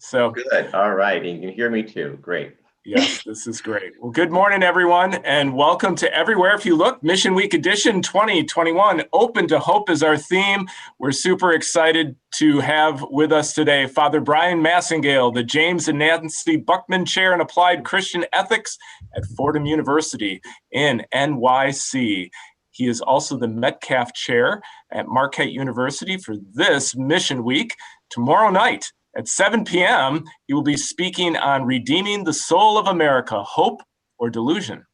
So Good. All right. And you can hear me too. Great. yes, this is great. Well, good morning, everyone, and welcome to Everywhere If You Look, Mission Week Edition 2021. Open to Hope is our theme. We're super excited to have with us today Father Bryan Massingale, the James and Nancy Buckman Chair in Applied Christian Ethics at Fordham University in NYC. He is also the Metcalf Chair at Marquette University for this Mission Week. Tomorrow night, at 7 p.m., he will be speaking on Redeeming the Soul of America, Hope or Delusion.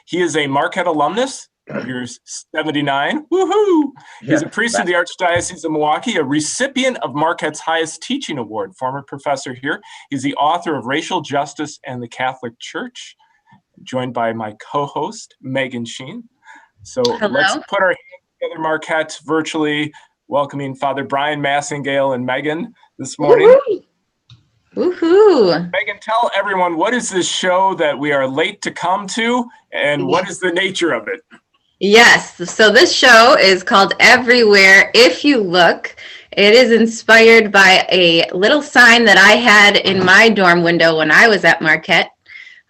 He is a Marquette alumnus, year 79. Woohoo! He's a priest of the Archdiocese of Milwaukee, a recipient of Marquette's highest teaching award, former professor here. He's the author of Racial Justice and the Catholic Church, joined by my co-host, Megan Sheen. So Let's put our hands together, Marquette, virtually welcoming Father Bryan Massingale and Megan this morning. Woohoo! Megan, tell everyone, what is this show that we are late to come to, and what is the nature of it? Yes, so this show is called Everywhere If You Look. It is inspired by a little sign that I had in my dorm window when I was at Marquette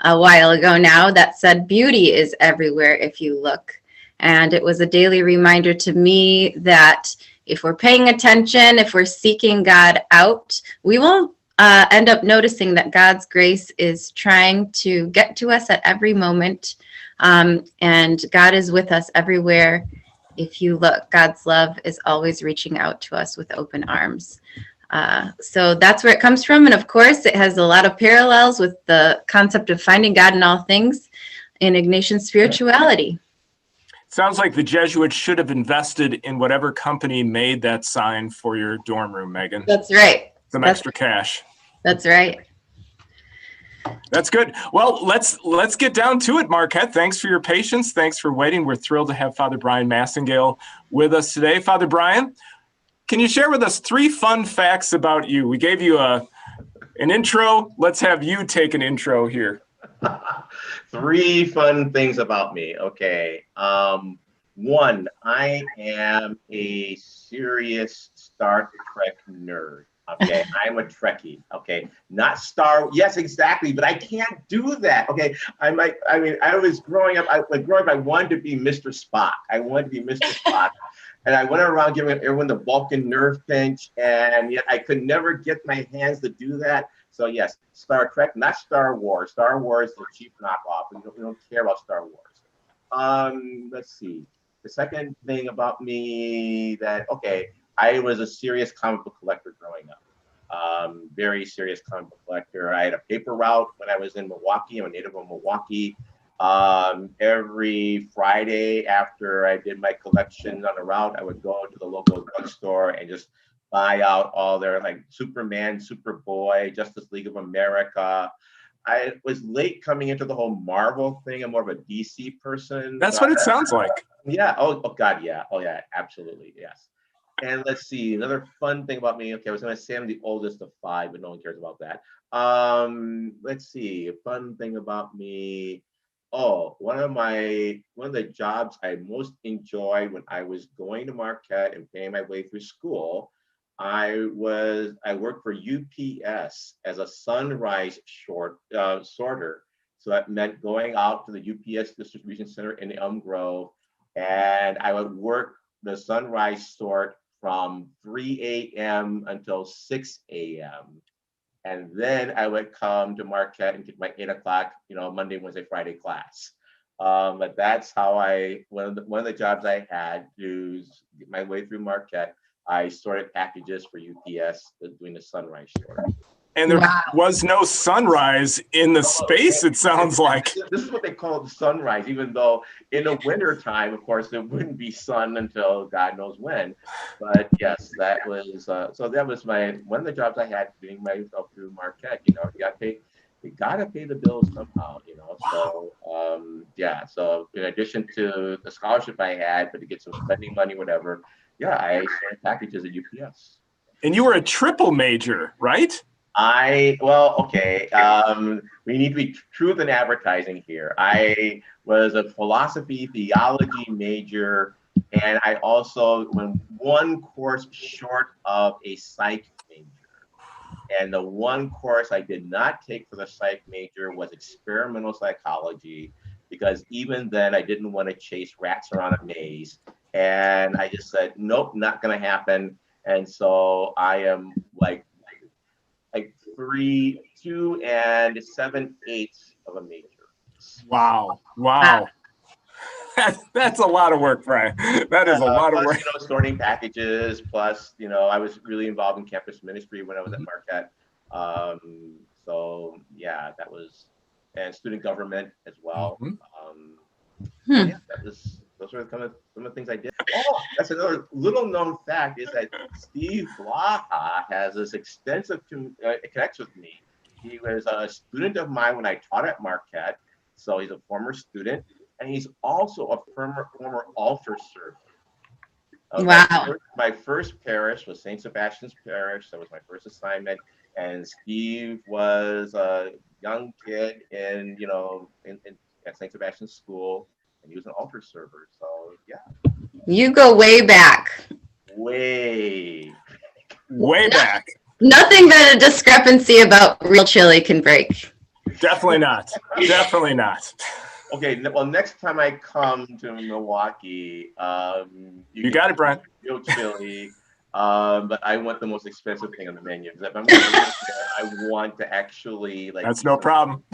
a while ago now that said, "Beauty is everywhere if you look." And it was a daily reminder to me that if we're paying attention, if we're seeking God out, we will end up noticing that God's grace is trying to get to us at every moment. And God is with us everywhere. If you look, God's love is always reaching out to us with open arms. So that's where it comes from. And of course, it has a lot of parallels with the concept of finding God in all things in Ignatian spirituality. Sounds like the Jesuits should have invested in whatever company made that sign for your dorm room, Megan. That's right. Some extra cash. That's right. That's good. Well, let's get down to it, Marquette. Thanks for your patience. Thanks for waiting. We're thrilled to have Father Bryan Massingale with us today. Father Bryan, can you share with us 3 fun facts about you? We gave you an intro. Let's have you take an intro here. 3 fun things about me. Okay. 1, I am a serious Star Trek nerd. Okay, I'm a Trekkie. Okay, not Yes, exactly, but I can't do that. Okay, I was growing up. I wanted to be Mr. Spock. I wanted to be Mr. Spock, and I went around giving everyone the Vulcan nerve pinch, and yet I could never get my hands to do that. So yes, Star Trek, not Star Wars. Star Wars is the cheap knockoff. We don't care about Star Wars. Let's see. The second thing about me I was a serious comic book collector growing up. Very serious comic book collector. I had a paper route when I was in Milwaukee. I'm a native of Milwaukee. Every Friday after I did my collection on the route, I would go to the local drugstore and just buy out all their like Superman, Superboy, Justice League of America. I was late coming into the whole Marvel thing. I'm more of a DC person. That's what it sounds like. Yeah. Oh God. Yeah. Oh yeah. Absolutely. Yes. And let's see, another fun thing about me. Okay, I was going to say I'm the oldest of 5, but no one cares about that. Let's see, a fun thing about me. Oh, one of the jobs I most enjoyed when I was going to Marquette and paying my way through school, I worked for UPS as a sunrise sorter. So that meant going out to the UPS distribution center in Elm Grove, and I would work the sunrise sort from 3 a.m. until 6 a.m. And then I would come to Marquette and take my 8 o'clock, Monday, Wednesday, Friday class. But that's how one of the jobs I had to get my way through Marquette. I sorted packages for UPS doing the sunrise sort. And there was no sunrise in the space, it sounds like. This is what they call the sunrise, even though in the winter time, of course, there wouldn't be sun until God knows when. But yes, that was that was one of the jobs I had doing myself through Marquette. You gotta pay the bills somehow, So so in addition to the scholarship I had, but to get some spending money, whatever, I sorted packages at UPS. And you were a triple major, right? We need to be truth in advertising here. I was a philosophy theology major, and I also went one course short of a psych major. And the one course I did not take for the psych major was experimental psychology, because even then I didn't want to chase rats around a maze. And I just said, nope, not going to happen. And so I am like 2 7/8 of a major. Wow. Wow. That's a lot of work, Brian. That is a lot of work. Plus, sorting packages, plus, I was really involved in campus ministry when I was at Marquette. So yeah, that was, and student government as well. Yeah, those were some of the things I did. Oh, that's another little known fact, is that Steve Blaha has this extensive connects with me. He was a student of mine when I taught at Marquette. So he's a former student, and he's also a former altar server. Wow. My first parish was St. Sebastian's Parish. That was my first assignment. And Steve was a young kid in at St. Sebastian's School, and he was an altar server. So yeah. You go way back. Way back. Nothing that a discrepancy about real chili can break. Definitely not. Definitely not. Okay, well, next time I come to Milwaukee, you got it, Brian. Real chili, but I want the most expensive thing on the menu. Because if I'm going to there, I want to actually That's no problem.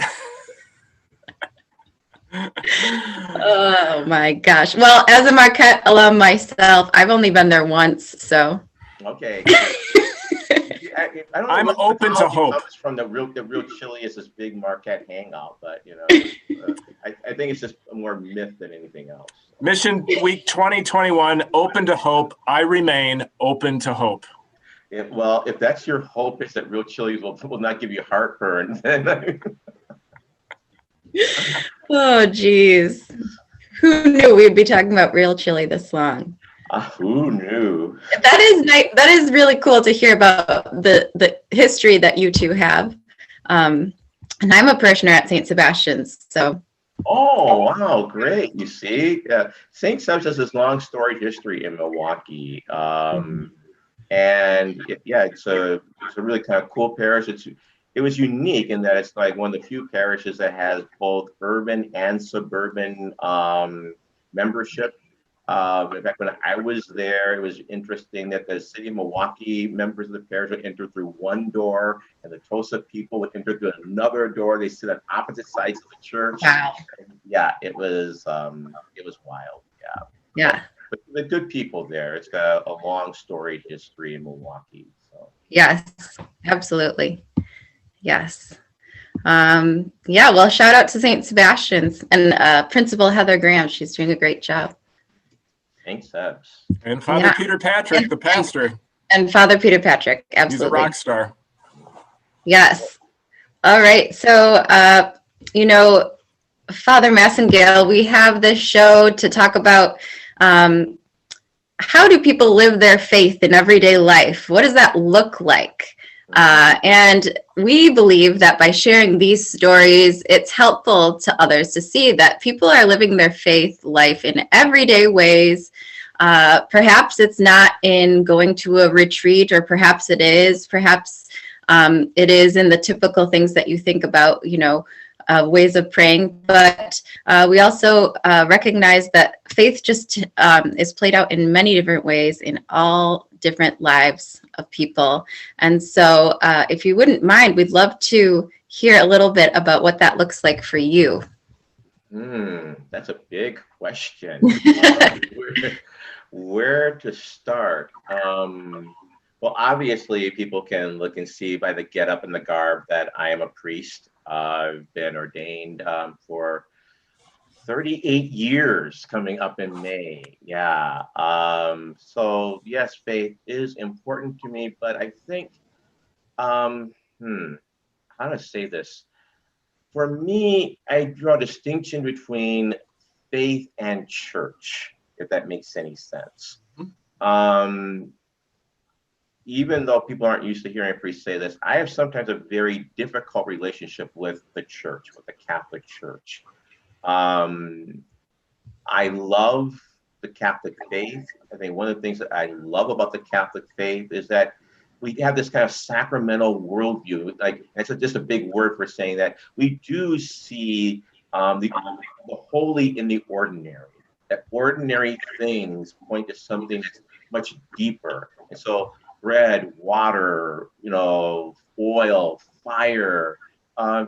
Oh my gosh. Well, as a Marquette alum myself, I've only been there once, so. Okay. I don't know. I'm open to hope. Comes from the real chili is this big Marquette hangout, but I think it's just more myth than anything else. Mission Week 2021, open to hope. I remain open to hope. Well, if that's your hope, is that real chilies will not give you heartburn, then Oh, geez. Who knew we'd be talking about real chili this long? Who knew? That is nice. That is really cool to hear about the history that you two have. And I'm a parishioner at St. Sebastian's, so. Oh, wow, great. You see, St. Seb's has this long storied history in Milwaukee. And it's a really kind of cool parish. It was unique in that it's like one of the few parishes that has both urban and suburban membership. In fact, when I was there, it was interesting that the city of Milwaukee members of the parish would enter through one door, and the Tosa people would enter through another door. They sit on opposite sides of the church. Wow. Yeah, it was wild. Yeah. Yeah. But the good people there. It's got a long storied history in Milwaukee. So. Yes, absolutely. Yes. Yeah, well, shout out to St. Sebastian's and Principal Heather Graham. She's doing a great job. Thanks, Sebs. And Father Peter Patrick, the pastor. And Father Peter Patrick, absolutely. He's a rock star. Yes. All right. So, Father Massingale, we have this show to talk about how do people live their faith in everyday life? What does that look like? And we believe that by sharing these stories, it's helpful to others to see that people are living their faith life in everyday ways. Perhaps it's not in going to a retreat, or perhaps it is. Perhaps it is in the typical things that you think about, ways of praying. But we also recognize that faith just is played out in many different ways in all different lives of people. And so if you wouldn't mind, we'd love to hear a little bit about what that looks like for you. That's a big question. Where to start? Well, obviously, people can look and see by the getup and the garb that I am a priest. I've been ordained for 38 years coming up in May. Yeah. So yes, faith is important to me, but I think, how to say this? For me, I draw a distinction between faith and church, if that makes any sense. Even though people aren't used to hearing a priest say this, I have sometimes a very difficult relationship with the church, with the Catholic Church. I love the Catholic faith. I think one of the things that I love about the Catholic faith is that we have this kind of sacramental worldview. Like, it's just a big word for saying that we do see the holy in the ordinary. That ordinary things point to something that's much deeper. And so bread, water, oil, fire,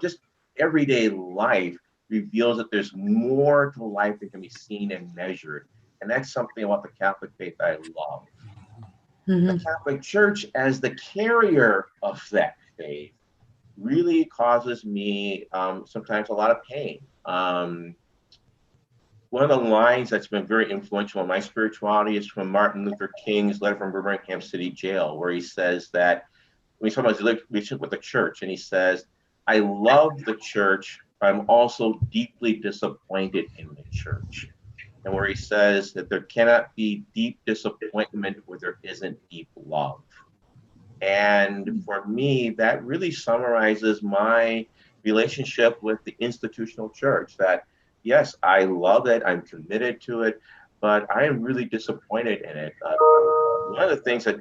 just everyday life reveals that there's more to life that can be seen and measured. And that's something about the Catholic faith I love. The Catholic Church, as the carrier of that faith, really causes me sometimes a lot of pain. One of the lines that's been very influential in my spirituality is from Martin Luther King's letter from Birmingham City Jail, where he says that, when he's talking about his relationship with the church, and he says, I love the church, but I'm also deeply disappointed in the church. And where he says that there cannot be deep disappointment where there isn't deep love. And for me, that really summarizes my relationship with the institutional church, that yes, I love it, I'm committed to it, but I am really disappointed in it. One of the things that,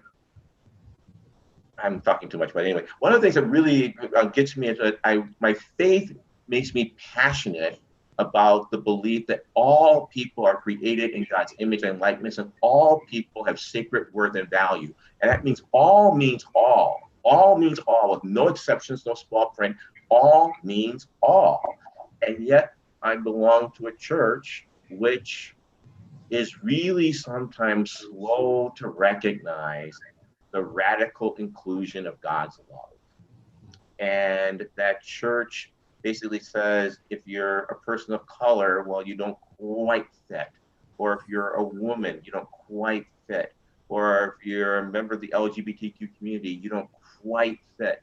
I'm talking too much, but anyway, one of the things that really gets me is that my faith makes me passionate about the belief that all people are created in God's image and likeness, and all people have sacred worth and value. And that means all means all. All means all, with no exceptions, no small print. All means all. And yet I belong to a church which is really sometimes slow to recognize the radical inclusion of God's love. And that church basically says, if you're a person of color, well, you don't quite fit. Or if you're a woman, you don't quite fit. Or if you're a member of the LGBTQ community, you don't quite fit.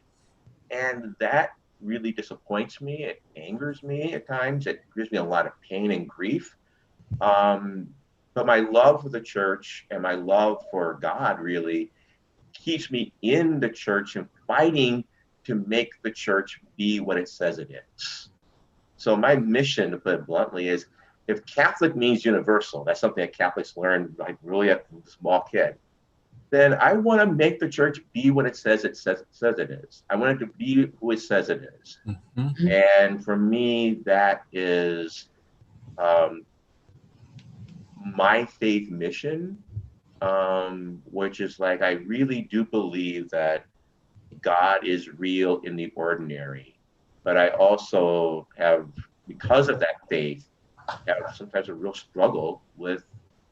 And that really disappoints me. It angers me at times. It gives me a lot of pain and grief. But my love for the church and my love for God really keeps me in the church and fighting to make the church be what it says it is. So my mission, to put it bluntly, is if Catholic means universal, that's something that Catholics learn like really at a small kid, then I want to make the church be what it says it is. I want it to be who it says it is. Mm-hmm. And for me, that is my faith mission, which is like, I really do believe that God is real in the ordinary, but I also have, because of that faith, have sometimes a real struggle with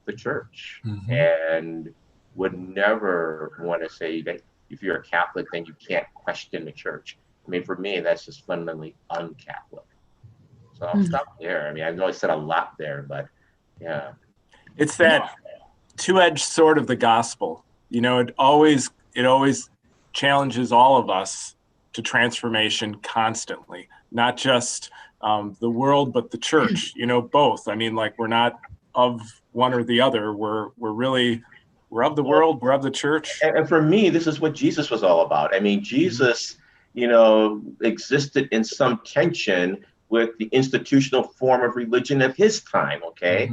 the church, and would never want to say that if you're a Catholic, then you can't question the church. I mean, for me, that's just fundamentally un-Catholic. So I'll stop there. I mean, I know I said a lot there, but yeah. It's that two-edged sword of the gospel. You know, it always challenges all of us to transformation constantly, not just the world, but the church, you know, both. I mean, like, we're not of one or the other. We're of the world, we're of the church. And for me, this is what Jesus was all about. I mean, Jesus, you know, existed in some tension with the institutional form of religion of his time, okay?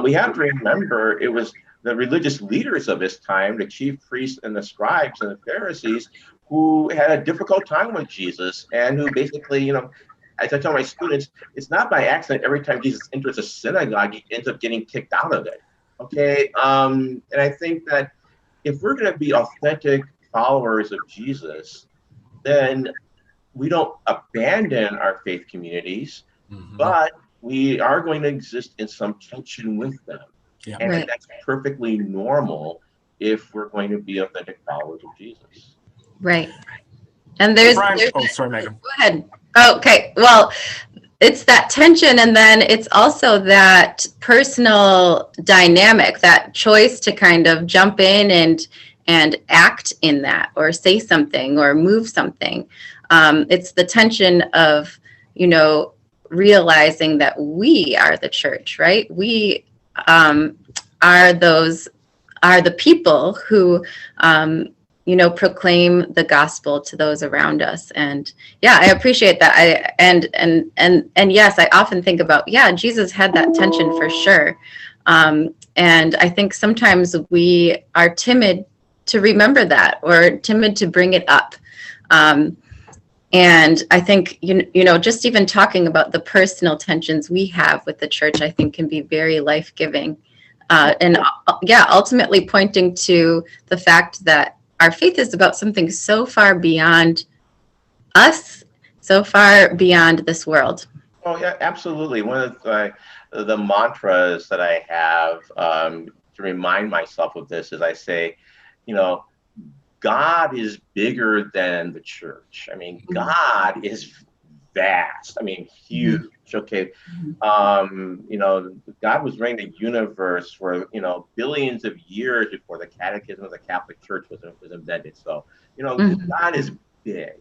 We have to remember it was the religious leaders of his time, the chief priests and the scribes and the Pharisees, who had a difficult time with Jesus, and who basically, you know, as I tell my students, it's not by accident every time Jesus enters a synagogue, he ends up getting kicked out of it, okay? And I think that if we're gonna be authentic followers of Jesus, then we don't abandon our faith communities, but we are going to exist in some tension with them. Yeah. And that's perfectly normal if we're going to be authentic followers of Jesus. Right. And there's sorry, Megan. Go ahead. Okay. Well, it's that tension, and then it's also that personal dynamic, that choice to kind of jump in and act in that, or say something, or move something. It's the tension of, you know, realizing that we are the church, right? We are the people who, you know, proclaim the gospel to those around us. And yeah, I appreciate that. And yes, I often think about, Jesus had that tension for sure. And I think sometimes we are timid to remember that or timid to bring it up. And I think, you know, just even talking about the personal tensions we have with the church, I think can be very life-giving. And yeah, ultimately pointing to the fact that our faith is about something so far beyond us, so far beyond this world. Oh yeah, absolutely. One of the mantras that I have to remind myself of this is I say, you know, God is bigger than the church. I mean, God is vast. I mean, huge. Okay. You know, God was running the universe for, you know, billions of years before the Catechism of the Catholic Church was invented. So, you know, God is big.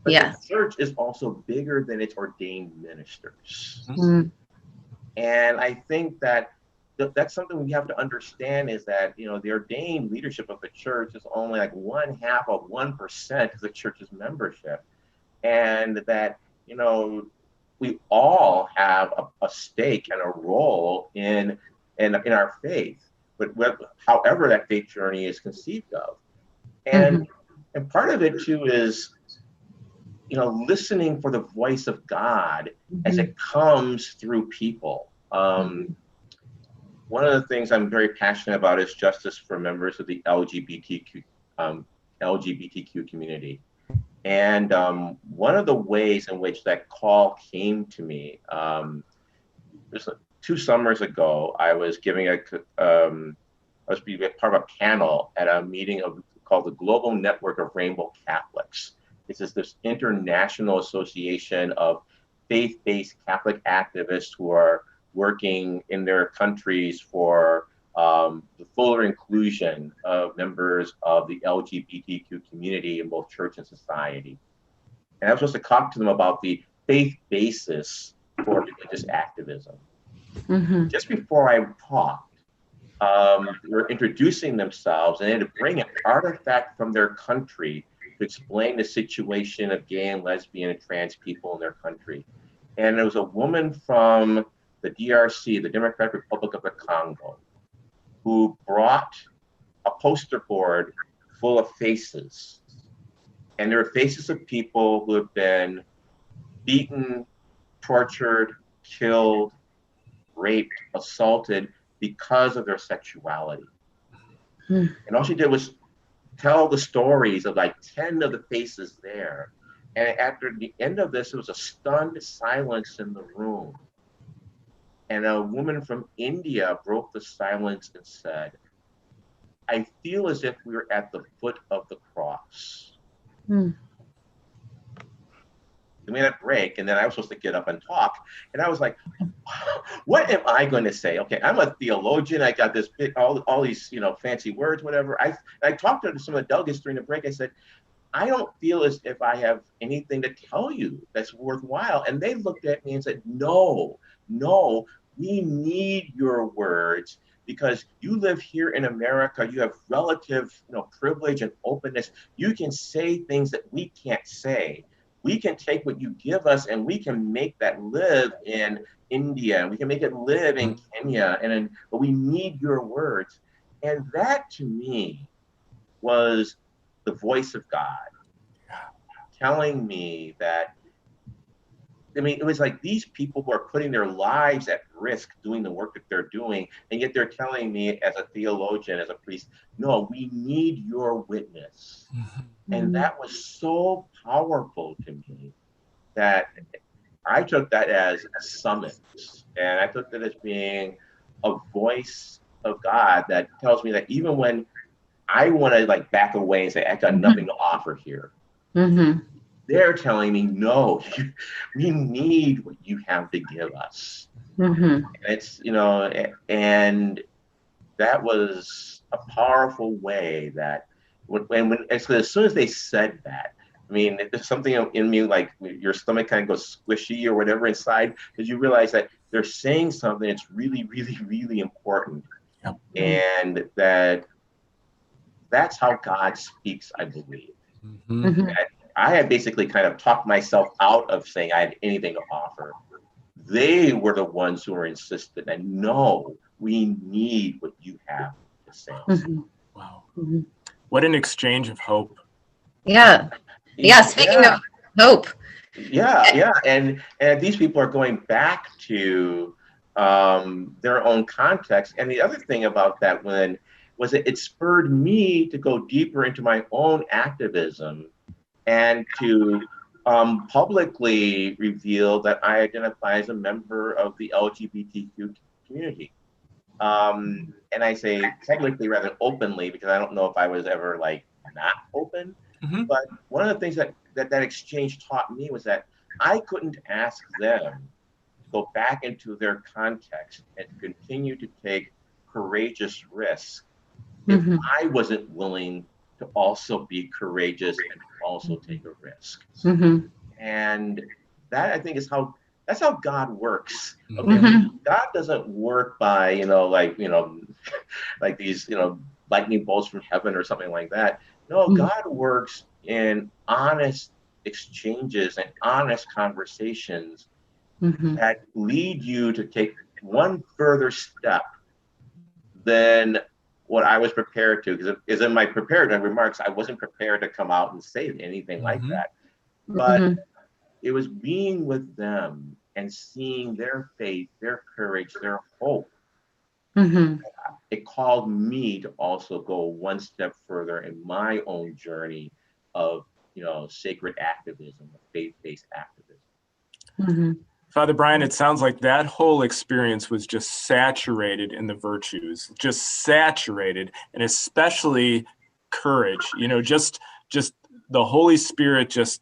But the church is also bigger than its ordained ministers. And I think that that's something we have to understand is that, you know, the ordained leadership of the church is only like 0.5% of the church's membership. And that, you know, we all have a stake and a role in our faith, but however that faith journey is conceived of. And part of it too is, you know, listening for the voice of God as it comes through people. One of the things I'm very passionate about is justice for members of the LGBTQ community. And one of the ways in which that call came to me, 2 summers ago, I was giving I was being part of a panel at a meeting called the Global Network of Rainbow Catholics. This international association of faith-based Catholic activists who are working in their countries for the fuller inclusion of members of the LGBTQ community in both church and society. And I was supposed to talk to them about the faith basis for religious activism. Just before I talked, they were introducing themselves and they had to bring an artifact from their country to explain the situation of gay and lesbian and trans people in their country. And there was a woman from the DRC, the Democratic Republic of the Congo, who brought a poster board full of faces. And there were faces of people who have been beaten, tortured, killed, raped, assaulted because of their sexuality. And all she did was tell the stories of like 10 of the faces there. And after the end of this, there was a stunned silence in the room. And a woman from India broke the silence and said, I feel as if we were at the foot of the cross. We made a break, and then I was supposed to get up and talk. And I was like, what am I going to say? Okay, I'm a theologian. I got this big, all these, you know, fancy words, whatever. I talked to some of the delegates during the break. I said, I don't feel as if I have anything to tell you that's worthwhile. And they looked at me and said, no, we need your words because you live here in America. You have relative, you know, privilege and openness. You can say things that we can't say. We can take what you give us and we can make that live in India. We can make it live in Kenya. But we need your words. And that to me was the voice of God telling me that, I mean, it was like these people who are putting their lives at risk doing the work that they're doing, and yet they're telling me as a theologian, as a priest, no, we need your witness. And that was so powerful to me that I took that as a summons. And I took that as being a voice of God that tells me that even when I want to like back away and say, I got nothing to offer here, they're telling me, no, we need what you have to give us. And it's, you know, and that was a powerful way that as soon as they said that, I mean, there's something in me, like your stomach kind of goes squishy or whatever inside, because you realize that they're saying something that's really, really, really important. And that's how God speaks, I believe. I had basically kind of talked myself out of saying I had anything to offer. They were the ones who were insistent that no, we need what you have to say. Wow. What an exchange of hope. Yeah. Yeah. Speaking of hope. Yeah. And these people are going back to their own context. And the other thing about that was that it spurred me to go deeper into my own activism and to publicly reveal that I identify as a member of the LGBTQ community. And I say publicly rather than openly, because I don't know if I was ever like not open. Mm-hmm. But one of the things that exchange taught me was that I couldn't ask them to go back into their context and continue to take courageous risks if I wasn't willing to also be courageous and also take a risk. And that, I think, that's how God works. Okay? God doesn't work by, like these, lightning bolts from heaven or something like that. No, God works in honest exchanges and honest conversations that lead you to take one further step than what I was prepared to. Because in my prepared remarks, I wasn't prepared to come out and say anything like that. But it was being with them and seeing their faith, their courage, their hope. It called me to also go one step further in my own journey of, sacred activism, faith-based activism. Father Bryan, it sounds like that whole experience was just saturated in the virtues, just saturated, and especially courage, just the Holy Spirit, just,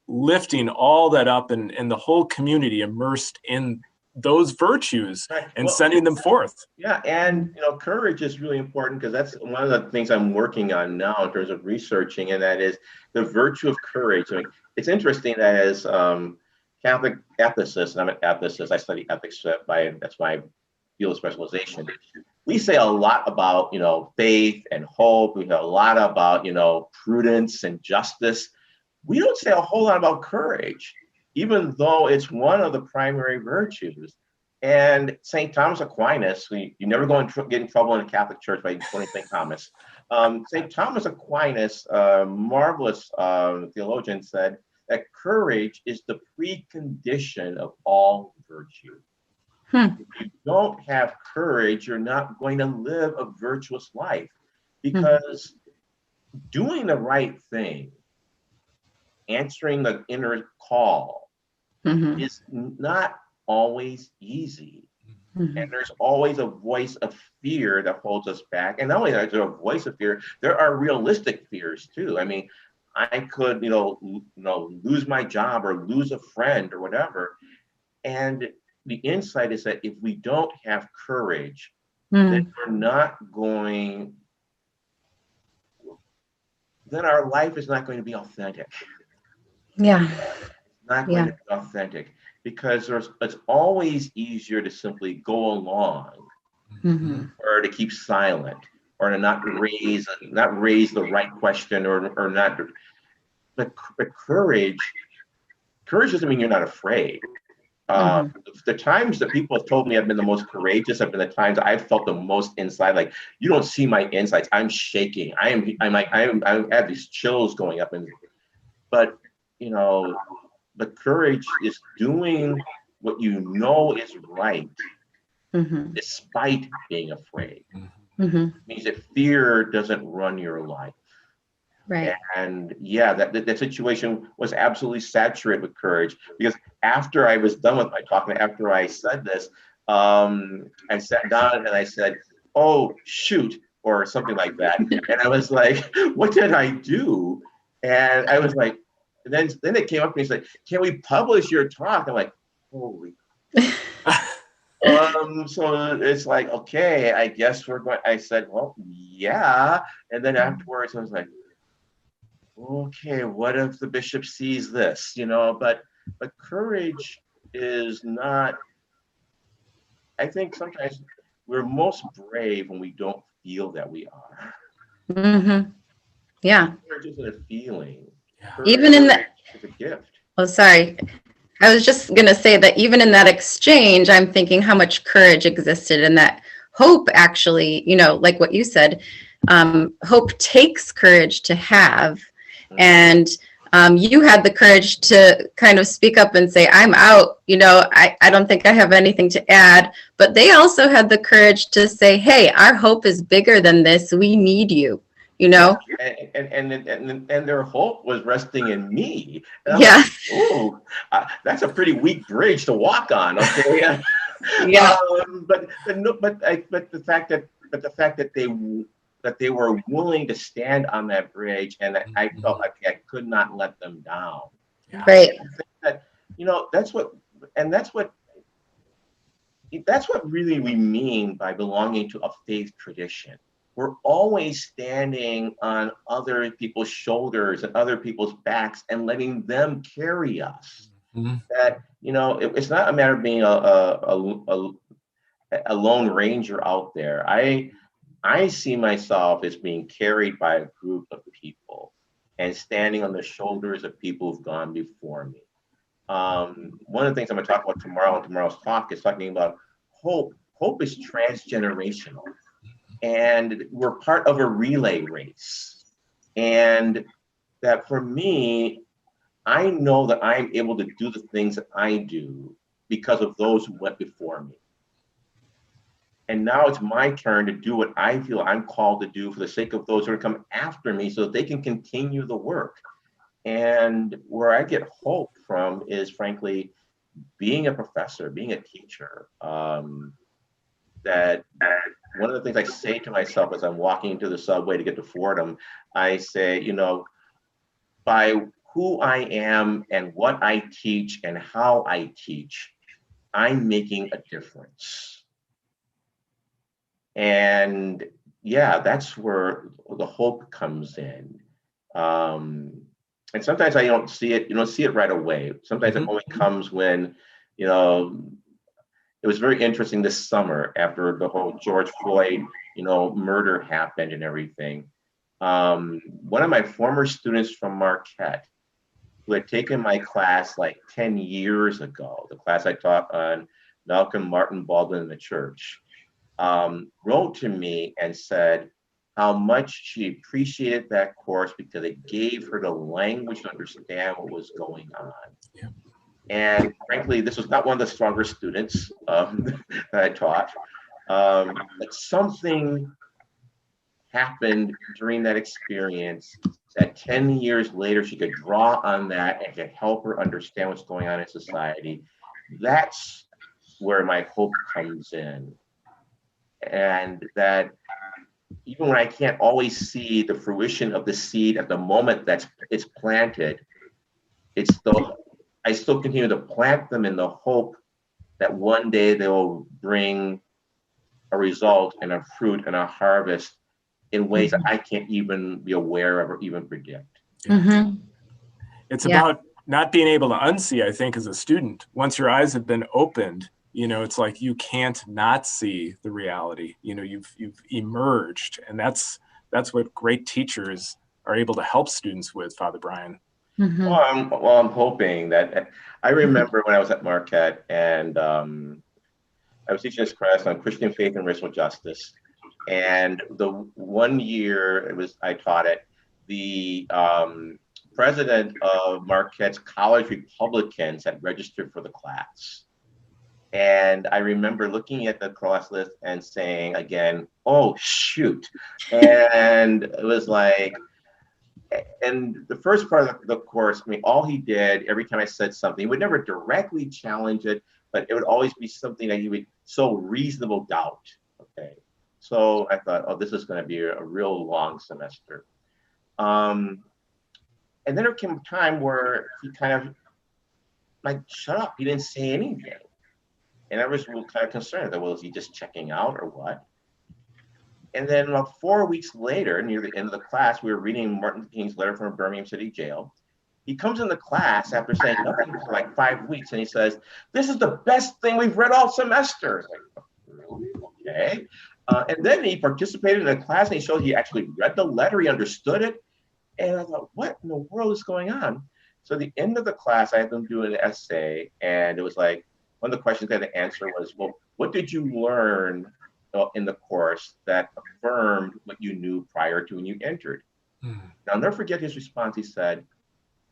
lifting all that up and the whole community immersed in those virtues and sending them forth. Yeah, and courage is really important because that's one of the things I'm working on now in terms of researching, and that is the virtue of courage. I mean, it's interesting that as Catholic ethicists, and I'm an ethicist, I study ethics, that's my field of specialization. We say a lot about faith and hope. We have a lot about prudence and justice. We don't say a whole lot about courage, even though it's one of the primary virtues. And St. Thomas Aquinas, you never get in trouble in the Catholic Church by quoting St. Thomas. St. Thomas Aquinas, marvelous theologian, said that courage is the precondition of all virtue. If you don't have courage, you're not going to live a virtuous life, because doing the right thing, answering the inner call, is not always easy. And there's always a voice of fear that holds us back. And not only is there a voice of fear, there are realistic fears too. I mean, I could, lose my job or lose a friend or whatever. And the insight is that if we don't have courage, then then our life is not going to be authentic. Yeah. It's not going to be authentic, because it's always easier to simply go along or to keep silent or to not raise the right question or not. But courage doesn't mean you're not afraid. The times that people have told me I've been the most courageous have been the times I've felt the most inside. Like, you don't see my insides. I'm shaking. I have these chills going up. But the courage is doing what you know is right, despite being afraid. It means that fear doesn't run your life. Right. And yeah, that situation was absolutely saturated with courage, because after I was done with my talk and after I said this, I sat down and I said, "Oh, shoot," or something like that. And I was like, "What did I do?" And I was like, and then it came up to me and said, "Can we publish your talk?" I'm like, holy. So it's like, okay, I guess we're going. I said, well, yeah. And then afterwards, I was like, okay, what if the bishop sees this? But courage is not. I think sometimes we're most brave when we don't feel that we are. Yeah. Courage isn't a feeling. Even in the, it's a gift. Oh, sorry. I was just going to say that even in that exchange, I'm thinking how much courage existed, and that hope actually, like what you said, hope takes courage to have. And you had the courage to kind of speak up and say, I'm out, I don't think I have anything to add. But they also had the courage to say, hey, our hope is bigger than this. We need you, And their hope was resting in me. And I'm Yeah. like, ooh, that's a pretty weak bridge to walk on. Okay. Yeah. But the fact that they were willing to stand on that bridge, and that I felt like I could not let them down. Right. I think that, that's what really we mean by belonging to a faith tradition. We're always standing on other people's shoulders and other people's backs and letting them carry us. That, it's not a matter of being a lone ranger out there. I see myself as being carried by a group of people and standing on the shoulders of people who've gone before me. One of the things I'm going to talk about tomorrow in tomorrow's talk is talking about hope. Hope is transgenerational, and we're part of a relay race. And that for me, I know that I'm able to do the things that I do because of those who went before me. And now it's my turn to do what I feel I'm called to do for the sake of those who are come after me so that they can continue the work. And where I get hope from is, frankly, being a professor, being a teacher. That one of the things I say to myself as I'm walking into the subway to get to Fordham, I say, by who I am and what I teach and how I teach, I'm making a difference. And yeah, that's where the hope comes in. And sometimes I don't see it, right away. Sometimes it only comes when, it was very interesting this summer after the whole George Floyd, murder happened and everything. One of my former students from Marquette, who had taken my class like 10 years ago, the class I taught on Malcolm Martin Baldwin in the church, wrote to me and said how much she appreciated that course because it gave her the language to understand what was going on. Yeah. And frankly, this was not one of the stronger students that I taught. But something happened during that experience that 10 years later, she could draw on that and could help her understand what's going on in society. That's where my hope comes in. And that even when I can't always see the fruition of the seed at the moment it's planted, I still continue to plant them in the hope that one day they'll bring a result and a fruit and a harvest in ways that I can't even be aware of or even predict. It's about not being able to unsee, I think, as a student. Once your eyes have been opened, it's like you can't not see the reality. You've emerged, and that's what great teachers are able to help students with, Father Bryan. Well, I'm hoping that. I remember when I was at Marquette and I was teaching this class on Christian faith and racial justice. And the 1 year I taught it, the president of Marquette's college Republicans had registered for the class. And I remember looking at the class list and saying again, oh, shoot. And it was like, and the first part of the course, all he did every time I said something, he would never directly challenge it, but it would always be something that he would sow reasonable doubt. Okay. So I thought, oh, this is going to be a real long semester. And then there came a time where he kind of shut up. He didn't say anything. And I was kind of concerned that, well, is he just checking out or what? And then about 4 weeks later, near the end of the class, we were reading Martin Luther King's letter from Birmingham City Jail. He comes in the class after saying nothing for like 5 weeks, and he says, "This is the best thing we've read all semester." Like, really? Okay. And then he participated in the class, and he showed he actually read the letter, he understood it. And I thought, what in the world is going on? So at the end of the class, I had them do an essay, and it was like, one of the questions I had to answer was, well, what did you learn in the course that affirmed what you knew prior to when you entered. Now, I'll never forget his response. He said,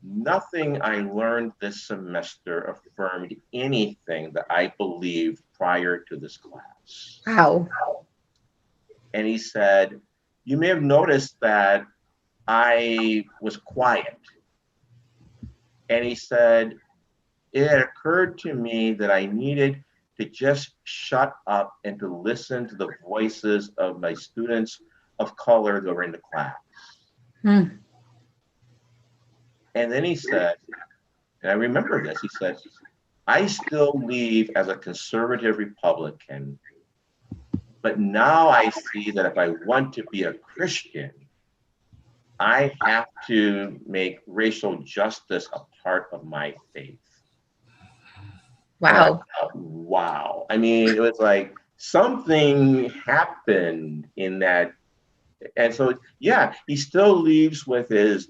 nothing I learned this semester affirmed anything that I believed prior to this class. Wow. And he said, you may have noticed that I was quiet. And he said, it had occurred to me that I needed to just shut up and to listen to the voices of my students of color that were in the class. And then he said, and I remember this, he said, I still leave as a conservative Republican, but now I see that if I want to be a Christian, I have to make racial justice a part of my faith. Wow. Wow. I mean, it was like something happened in that. And so, yeah, he still leaves with his,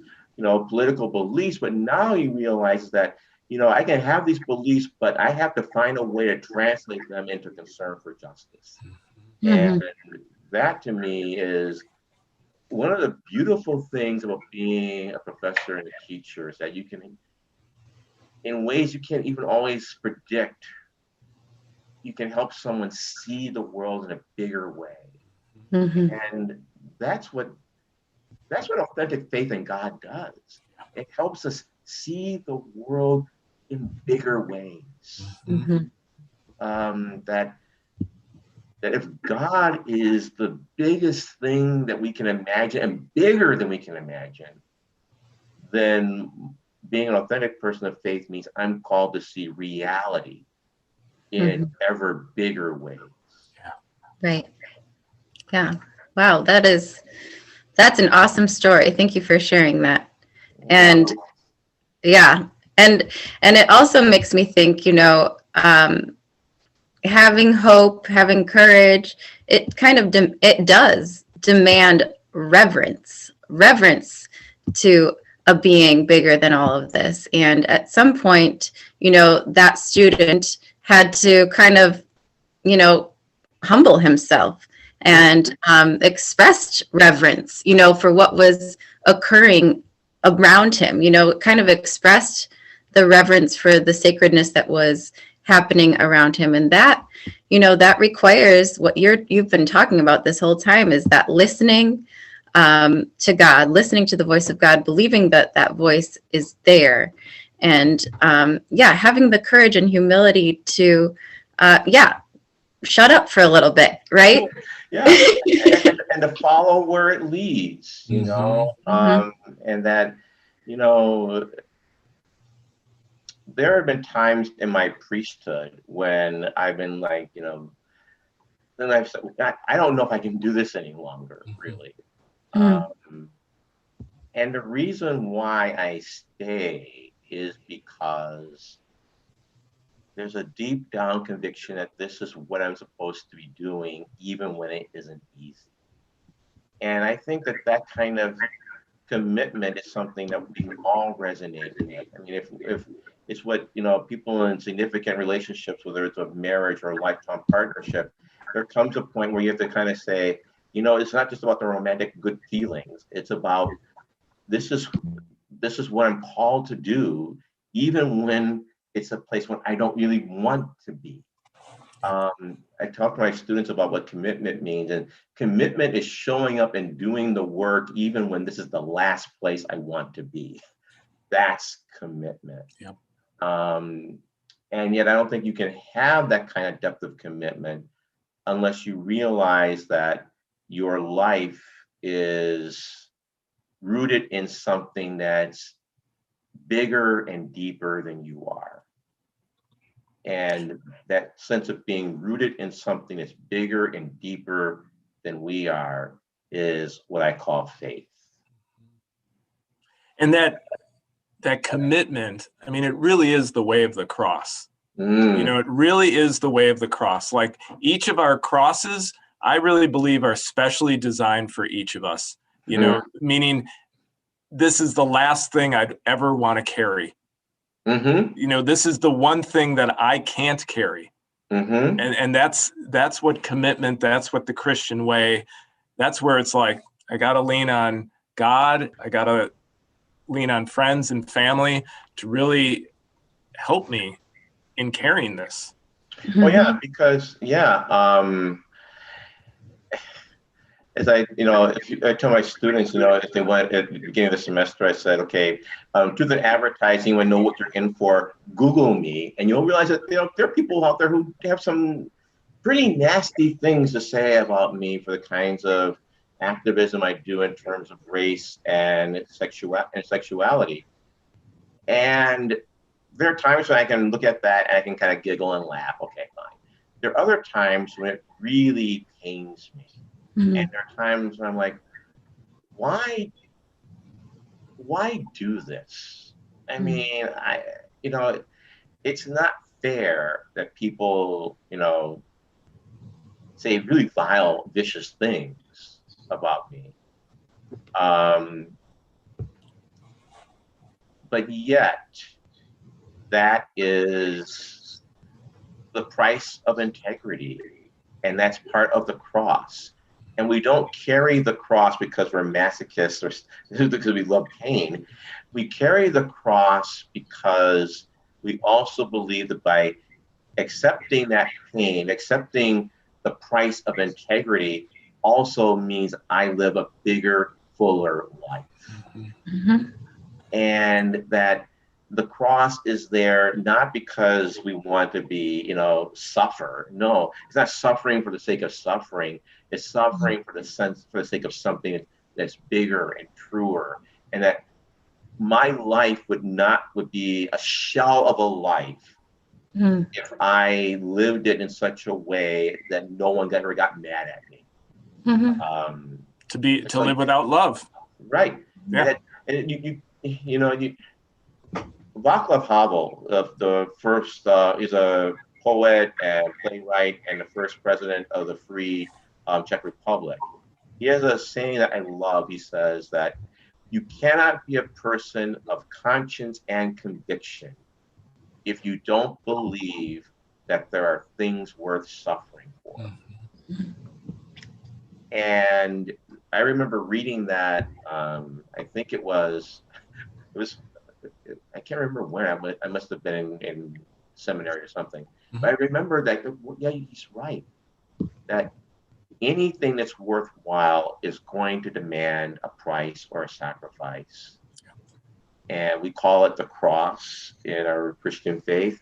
political beliefs, but now he realizes that, I can have these beliefs, but I have to find a way to translate them into concern for justice. And that to me is one of the beautiful things about being a professor and a teacher, is that you can, in ways you can't even always predict, you can help someone see the world in a bigger way. And that's what authentic faith in God does. It helps us see the world in bigger ways. That if God is the biggest thing that we can imagine and bigger than we can imagine, then being an authentic person of faith means I'm called to see reality in ever bigger ways. Right. Yeah. Wow. That's an awesome story. Thank you for sharing that. And yeah. And it also makes me think, having hope, having courage, it kind of, it does demand reverence to a being bigger than all of this. And at some point, that student had to kind of, humble himself and expressed reverence, for what was occurring around him, kind of expressed the reverence for the sacredness that was happening around him. And that, that requires what you've been talking about this whole time, is that listening to God, listening to the voice of God, believing that that voice is there. And having the courage and humility to, shut up for a little bit, right? Yeah, and to follow where it leads, and that, there have been times in my priesthood when I've been like, then I've said, I don't know if I can do this any longer, really. And the reason why I stay is because there's a deep down conviction that this is what I'm supposed to be doing, even when it isn't easy. And I think that kind of commitment is something that we can all resonate with. I mean, if it's what, people in significant relationships, whether it's a marriage or a lifetime partnership, there comes a point where you have to kind of say, it's not just about the romantic good feelings. It's about, this is what I'm called to do, even when it's a place when I don't really want to be. I talk to my students about what commitment means, and commitment is showing up and doing the work even when this is the last place I want to be. That's commitment. Yep. And yet I don't think you can have that kind of depth of commitment unless you realize that your life is rooted in something that's bigger and deeper than you are. And that sense of being rooted in something that's bigger and deeper than we are is what I call faith. And that commitment, I mean, it really is the way of the cross. It really is the way of the cross. Like, each of our crosses, I really believe, are specially designed for each of us, meaning this is the last thing I'd ever want to carry. This is the one thing that I can't carry. And that's what commitment, that's what the Christian way, that's where it's like, I got to lean on God. I got to lean on friends and family to really help me in carrying this. Well, yeah, because as I tell my students, if they want at the beginning of the semester, I said, okay, do the advertising, when know what you're in for, Google me, and you'll realize that there are people out there who have some pretty nasty things to say about me for the kinds of activism I do in terms of race and sexuality. And there are times when I can look at that and I can kind of giggle and laugh. Okay, fine. There are other times when it really pains me. And there are times when I'm like, why do this? I mean, it's not fair that people, say really vile, vicious things about me. But yet, that is the price of integrity, and that's part of the cross. And we don't carry the cross because we're masochists or because we love pain. We carry the cross because we also believe that by accepting that pain, accepting the price of integrity, also means I live a bigger, fuller life. And that the cross is there not because we want to be, suffer. No, it's not suffering for the sake of suffering. It's suffering for the sake of something that's bigger and truer, and that my life would be a shell of a life if I lived it in such a way that no one ever got mad at me. To live without love. Right. Yeah. And Václav Havel, the first is a poet and playwright and the first president of the free Czech Republic. He has a saying that I love. He says that you cannot be a person of conscience and conviction if you don't believe that there are things worth suffering for. And I remember reading that. I think it was. I can't remember when. I must have been in seminary or something. But I remember that. Yeah, he's right. That anything that's worthwhile is going to demand a price or a sacrifice. And we call it the cross in our Christian faith.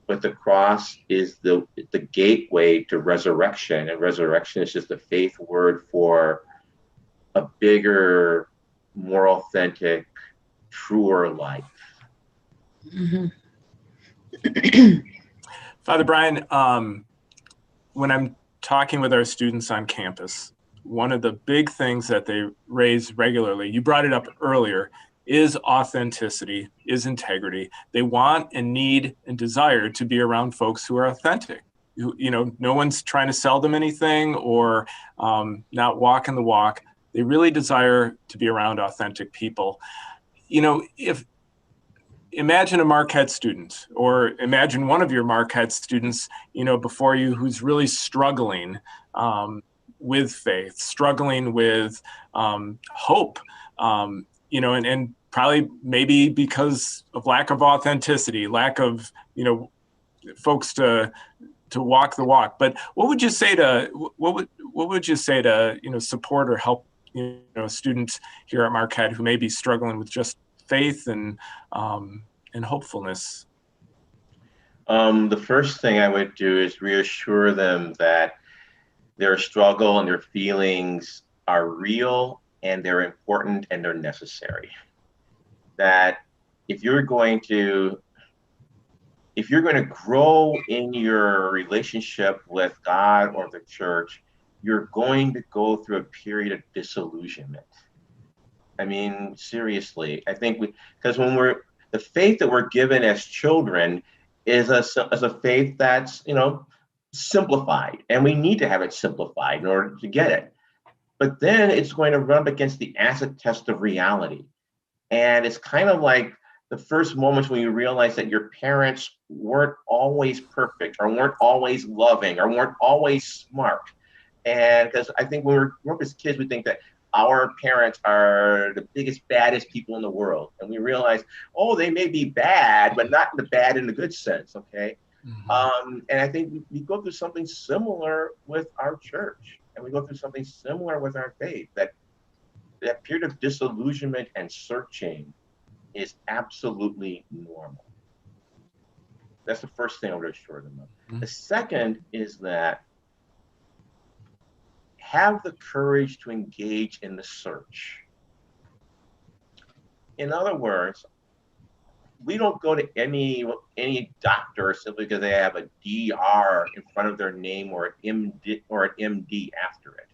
But the cross is the gateway to resurrection. And resurrection is just a faith word for a bigger, more authentic, truer life. Father Bryan, when I'm talking with our students on campus, one of the big things that they raise regularly, you brought it up earlier, is authenticity, is integrity. They want and need and desire to be around folks who are authentic. No one's trying to sell them anything or not walking the walk. They really desire to be around authentic people. If imagine a Marquette student, or imagine one of your Marquette students, before you, who's really struggling with faith, struggling with hope, and probably maybe because of lack of authenticity, lack of, folks to walk the walk. But what would you say to support or help students here at Marquette who may be struggling with just faith and hopefulness? The first thing I would do is reassure them that their struggle and their feelings are real and they're important and they're necessary. That if you're going to grow in your relationship with God or the church, you're going to go through a period of disillusionment. I mean, seriously, I think because the faith that we're given as children is a faith that's, simplified, and we need to have it simplified in order to get it. But then it's going to run up against the acid test of reality. And it's kind of like the first moments when you realize that your parents weren't always perfect, or weren't always loving, or weren't always smart. And because I think when we grew up as kids, we think that our parents are the biggest, baddest people in the world. And we realize, oh, they may be bad, but not the bad in the good sense, okay? And I think we go through something similar with our church, and we go through something similar with our faith, that period of disillusionment and searching is absolutely normal. That's the first thing I would assure them of. The second is that have the courage to engage in the search. In other words, we don't go to any doctor simply because they have a DR in front of their name, or an MD after it.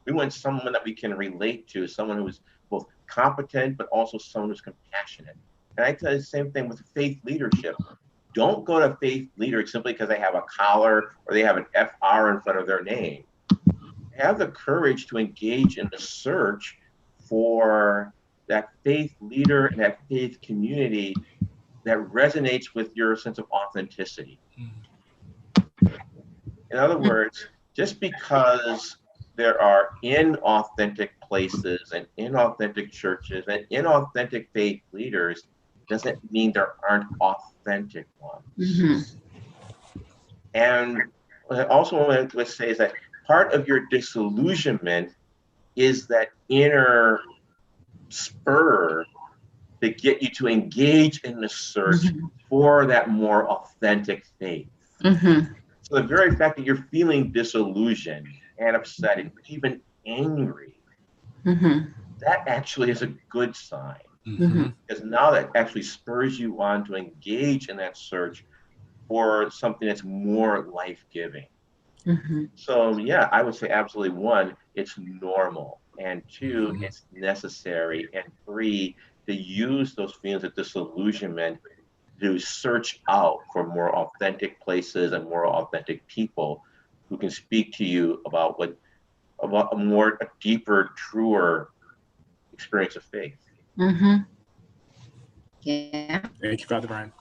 We want someone that we can relate to, someone who is both competent, but also someone who's compassionate. And I tell you the same thing with faith leadership. Don't go to faith leaders simply because they have a collar or they have an FR in front of their name. Have the courage to engage in the search for that faith leader and that faith community that resonates with your sense of authenticity. In other words, just because there are inauthentic places and inauthentic churches and inauthentic faith leaders doesn't mean there aren't authentic ones. And what I also want to say is that part of your disillusionment is that inner spur to get you to engage in the search for that more authentic faith. So the very fact that you're feeling disillusioned and upset and even angry, that actually is a good sign. Because now that actually spurs you on to engage in that search for something that's more life-giving. So yeah, I would say absolutely, one, it's normal, and two, it's necessary, and three, to use those feelings of disillusionment to search out for more authentic places and more authentic people who can speak to you about a deeper, truer experience of faith. Yeah. Thank you, Father Bryan.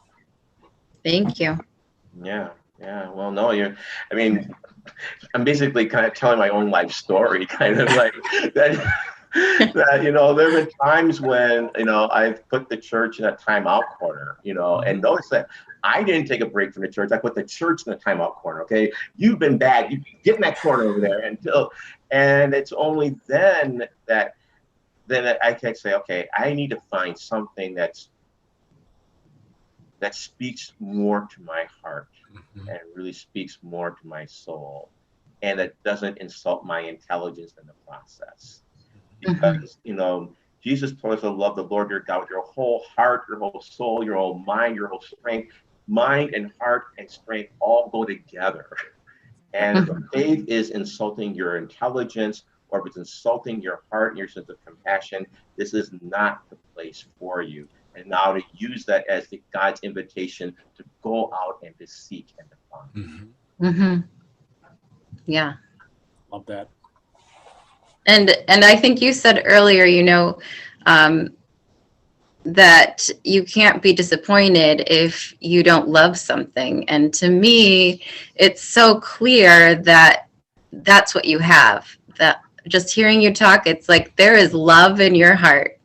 Thank you. Yeah. Well, no, I'm basically kind of telling my own life story, kind of like that. That, there have been times when, I've put the church in a timeout corner, and notice that I didn't take a break from the church. I put the church in the timeout corner. Okay. You've been bad. You get in that corner over there and it's only then that I can say, okay, I need to find something that speaks more to my heart and really speaks more to my soul, and that doesn't insult my intelligence in the process. Because, Jesus told us to love the Lord your God with your whole heart, your whole soul, your whole mind, your whole strength. Mind and heart and strength all go together. And if faith is insulting your intelligence, or if it's insulting your heart and your sense of compassion, this is not the place for you. And now to use that as God's invitation to go out and to seek and to find. Yeah. Love that. And I think you said earlier, that you can't be disappointed if you don't love something. And to me, it's so clear that that's what you have. That just hearing you talk, it's like there is love in your heart.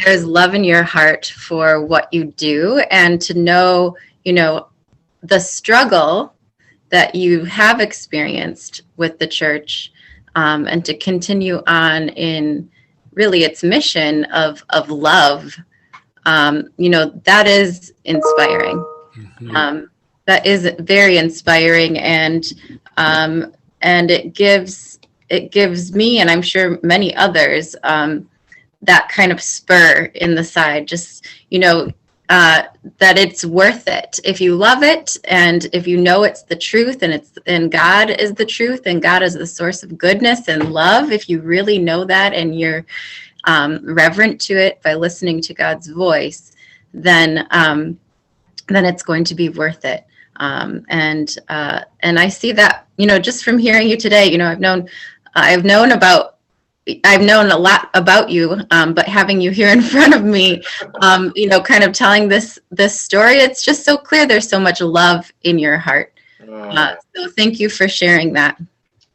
There's love in your heart for what you do, and to know, the struggle that you have experienced with the church, and to continue on in really its mission of love, that is inspiring. That is very inspiring, and it gives me, and I'm sure many others, that kind of spur in the side, just, that it's worth it. If you love it, and if you know it's the truth, and God is the truth, and God is the source of goodness and love, if you really know that and you're reverent to it by listening to God's voice, then it's going to be worth it. And I see that, just from hearing you today, I've known about I've known a lot about you, but having you here in front of me, kind of telling this story, it's just so clear there's so much love in your heart. So thank you for sharing that.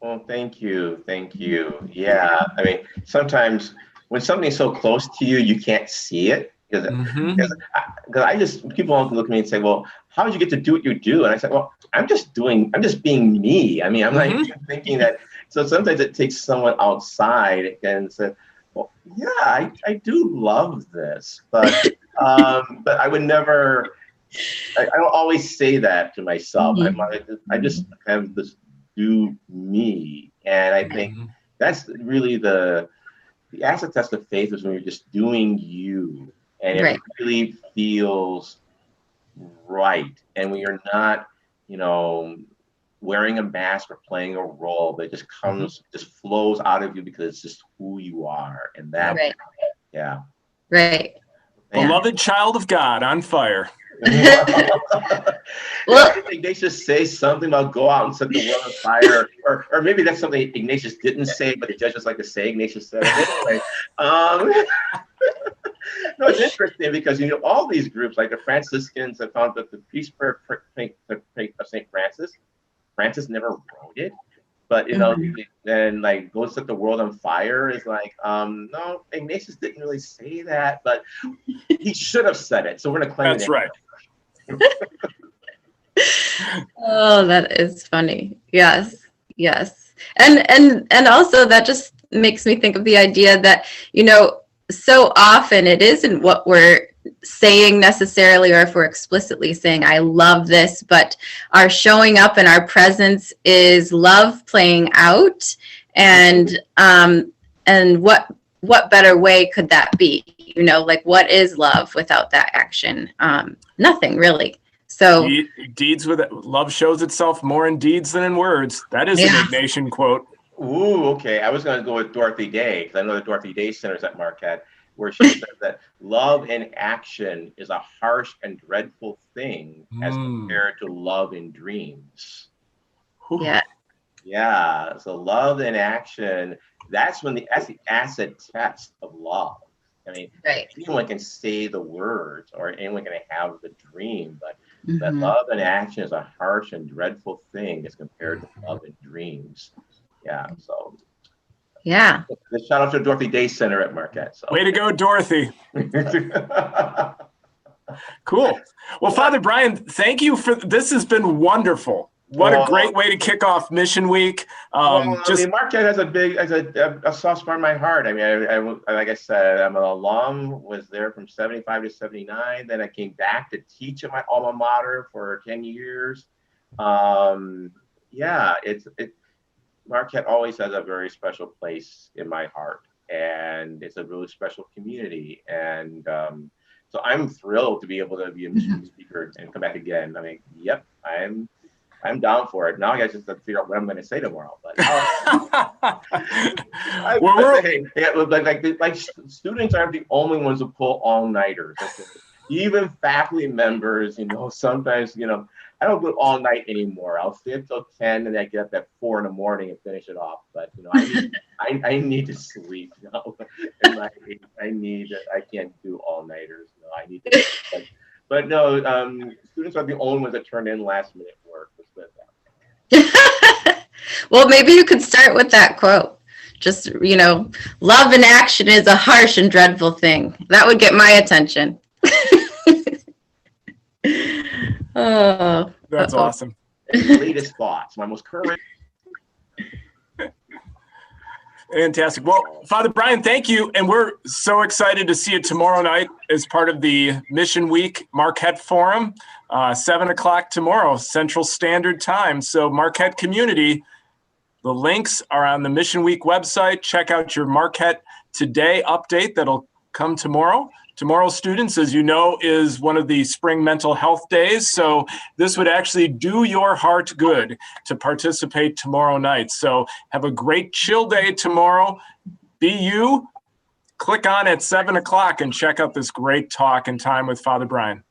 Well, thank you. Thank you. Yeah. I mean, sometimes when something's so close to you, you can't see it. Because people look at me and say, well, how did you get to do what you do? And I said, well, I'm just being me. I mean, I'm not even thinking that. So sometimes it takes someone outside and say, well, yeah, I do love this, but I would never, I don't always say that to myself. I just have this do me. And I think that's really the acid test of faith is when you're just doing you. And it really feels right. And when you're not, wearing a mask or playing a role, that just comes, just flows out of you because it's just who you are. And that, yeah. Right. Beloved child of God on fire. Well, Ignatius say something about go out and set the world on fire, or maybe that's something Ignatius didn't say, but the judges like to say Ignatius said it anyway. No, it's interesting because all these groups, like the Franciscans, have found that the peace prayer of Saint Francis never wrote it, but then like go set the world on fire is like no, Ignatius didn't really say that, but he should have said it. So we're gonna claim that's right. Oh, that is funny. Yes. And also that just makes me think of the idea that, so often it isn't what we're saying necessarily, or if we're explicitly saying, I love this, but our showing up and our presence is love playing out. And what better way could that be? Like, what is love without that action? Nothing really. So deeds with it. Love shows itself more in deeds than in words. That is an Ignatian quote. Ooh, okay. I was going to go with Dorothy Day, because I know the Dorothy Day Center's at Marquette, where she says that love in action is a harsh and dreadful thing as compared to love in dreams. Yeah. Yeah. So love in action, that's the acid test of love. I mean, anyone can say the words or anyone can have the dream, but that love in action is a harsh and dreadful thing as compared to love in dreams. Yeah. So. Yeah. Shout out to Dorothy Day Center at Marquette. So. Way to go, Dorothy. Cool. Well, Father Bryan, thank you for this. Has been wonderful. What a great way to kick off Mission Week. Marquette has a soft spot in my heart. I mean, I like I said, I'm an alum, was there from 75 to 79. Then I came back to teach at my alma mater for 10 years. Marquette always has a very special place in my heart, and it's a really special community. And so I'm thrilled to be able to be a mission speaker and come back again. I mean, yep, I'm down for it. Now I guess just have to figure out what I'm going to say tomorrow. But students aren't the only ones who pull all-nighters. Even faculty members, sometimes, I don't do it all night anymore. I'll stay up till 10 and then I get up at 4 in the morning and finish it off. But I need to sleep. And I can't do all-nighters. No, I need to. But no, students are the only ones that turn in last-minute work. Well, maybe you could start with that quote. Just, love in action is a harsh and dreadful thing. That would get my attention. Oh, that's awesome. Latest thoughts, my most current. Fantastic. Well, Father Bryan, thank you. And we're so excited to see you tomorrow night as part of the Mission Week Marquette Forum, 7 o'clock tomorrow, Central Standard Time. So Marquette community, the links are on the Mission Week website. Check out your Marquette Today update that'll come tomorrow. Tomorrow, students, as you know, is one of the spring mental health days. So this would actually do your heart good to participate tomorrow night. So have a great chill day tomorrow. Be you. Click on at 7 o'clock and check out this great talk and time with Father Bryan.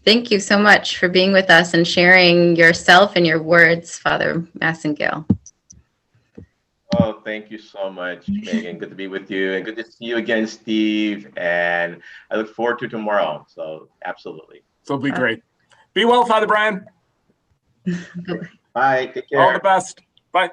Thank you so much for being with us and sharing yourself and your words, Father Massingale. Oh, thank you so much, Megan. Good to be with you, and good to see you again, Steve. And I look forward to tomorrow. So absolutely. So it'll be great. Be well, Father Brian. Bye. Take care. All the best. Bye.